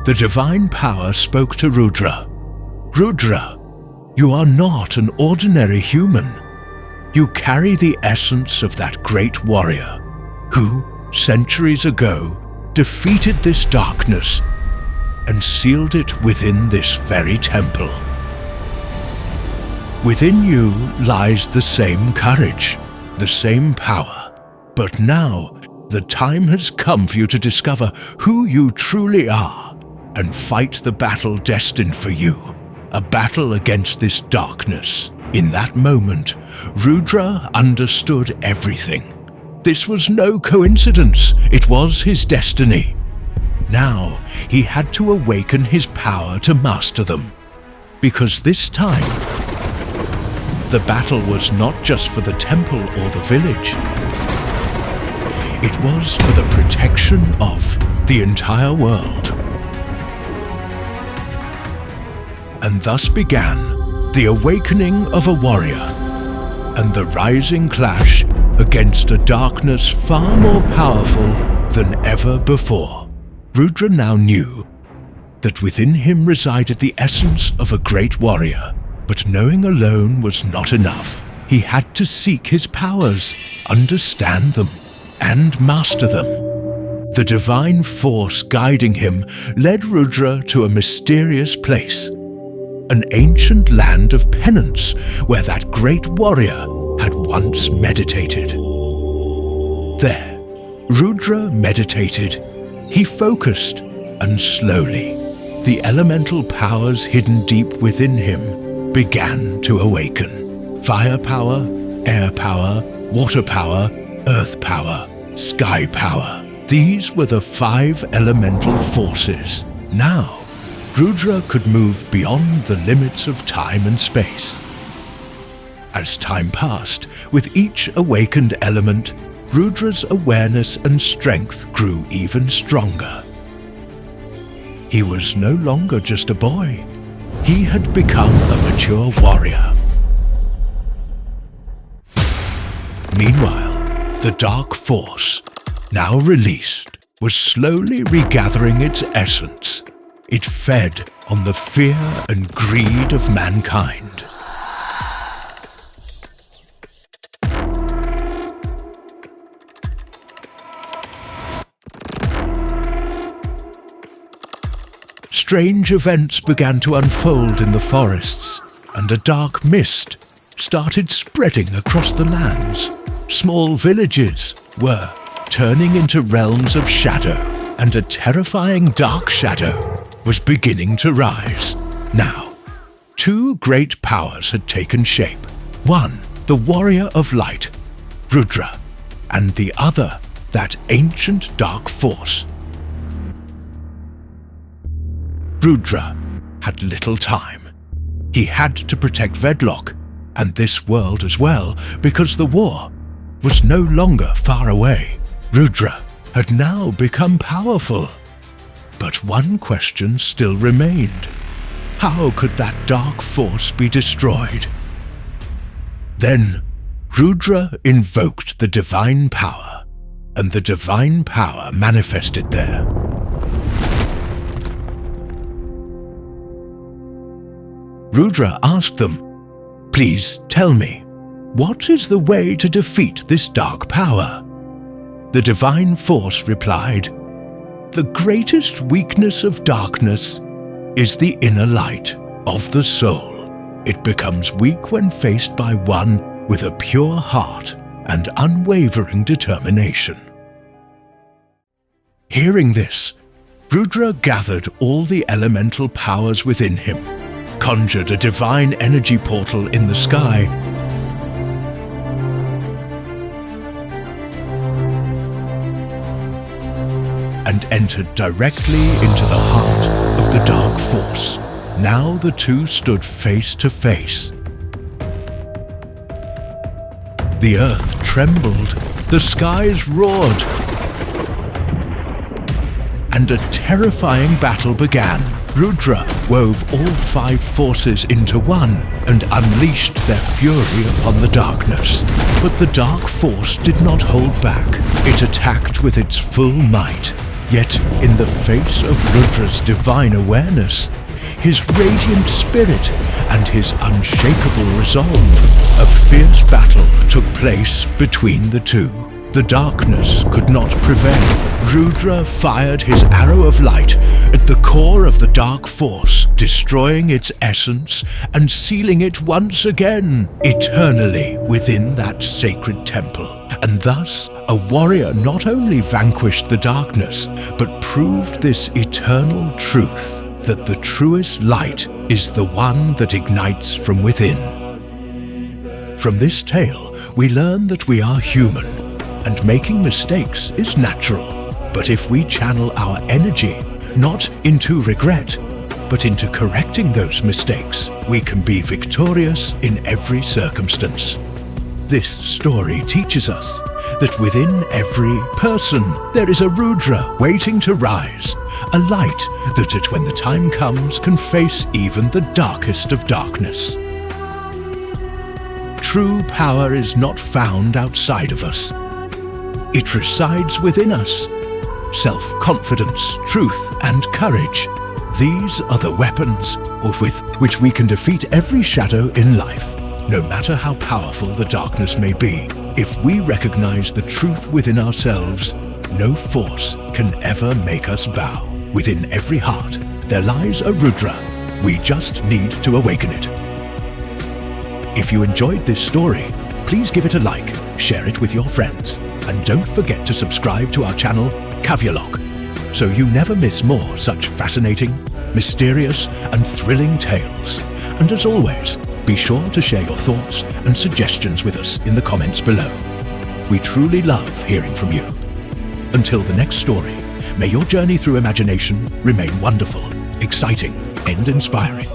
the divine power spoke to Rudra. Rudra, you are not an ordinary human. You carry the essence of that great warrior who, centuries ago, defeated this darkness and sealed it within this very temple. Within you lies the same courage, the same power, but now the time has come for you to discover who you truly are and fight the battle destined for you, a battle against this darkness. In that moment, Rudra understood everything. This was no coincidence, it was his destiny. Now he had to awaken his power to master them, because this time, the battle was not just for the temple or the village. It was for the protection of the entire world. And thus began the awakening of a warrior and the rising clash against a darkness far more powerful than ever before. Rudra now knew that within him resided the essence of a great warrior, but knowing alone was not enough. He had to seek his powers, understand them, and master them. The divine force guiding him led Rudra to a mysterious place, an ancient land of penance where that great warrior had once meditated. There, Rudra meditated. He focused, and slowly, the elemental powers hidden deep within him began to awaken. Fire power, air power, water power, earth power, sky power. These were the 5 elemental forces. Now, Rudra could move beyond the limits of time and space. As time passed, with each awakened element, Rudra's awareness and strength grew even stronger. He was no longer just a boy. He had become a mature warrior. Meanwhile, the dark force, now released, was slowly regathering its essence. It fed on the fear and greed of mankind. Strange events began to unfold in the forests, and a dark mist started spreading across the lands. Small villages were turning into realms of shadow, and a terrifying dark shadow was beginning to rise. Now, 2 great powers had taken shape. One, the warrior of light, Rudra, and the other, that ancient dark force. Rudra had little time. He had to protect Vedlok, and this world as well, because the war was no longer far away. Rudra had now become powerful. But one question still remained. How could that dark force be destroyed? Then Rudra invoked the divine power, and the divine power manifested there. Rudra asked them, "Please tell me, what is the way to defeat this dark power?" The divine force replied, "The greatest weakness of darkness is the inner light of the soul. It becomes weak when faced by one with a pure heart and unwavering determination." Hearing this, Rudra gathered all the elemental powers within him, conjured a divine energy portal in the sky, and entered directly into the heart of the dark force. Now the two stood face to face. The earth trembled, the skies roared, and a terrifying battle began. Rudra wove all 5 forces into one and unleashed their fury upon the darkness. But the dark force did not hold back. It attacked with its full might. Yet, in the face of Rudra's divine awareness, his radiant spirit and his unshakable resolve, a fierce battle took place between the two. The darkness could not prevail. Rudra fired his arrow of light at the core of the dark force, destroying its essence and sealing it once again eternally within that sacred temple. And thus, a warrior not only vanquished the darkness, but proved this eternal truth, that the truest light is the one that ignites from within. From this tale, we learn that we are human, and making mistakes is natural. But if we channel our energy not into regret, but into correcting those mistakes, we can be victorious in every circumstance. This story teaches us that within every person there is a Rudra waiting to rise, a light that when the time comes can face even the darkest of darkness. True power is not found outside of us. It resides within us. Self-confidence, truth, and courage. These are the weapons with which we can defeat every shadow in life. No matter how powerful the darkness may be, if we recognize the truth within ourselves, no force can ever make us bow. Within every heart, there lies a Rudra. We just need to awaken it. If you enjoyed this story, please give it a like, share it with your friends, and don't forget to subscribe to our channel, Kaavyalok, so you never miss more such fascinating, mysterious, and thrilling tales. And as always, be sure to share your thoughts and suggestions with us in the comments below. We truly love hearing from you. Until the next story, may your journey through imagination remain wonderful, exciting, and inspiring.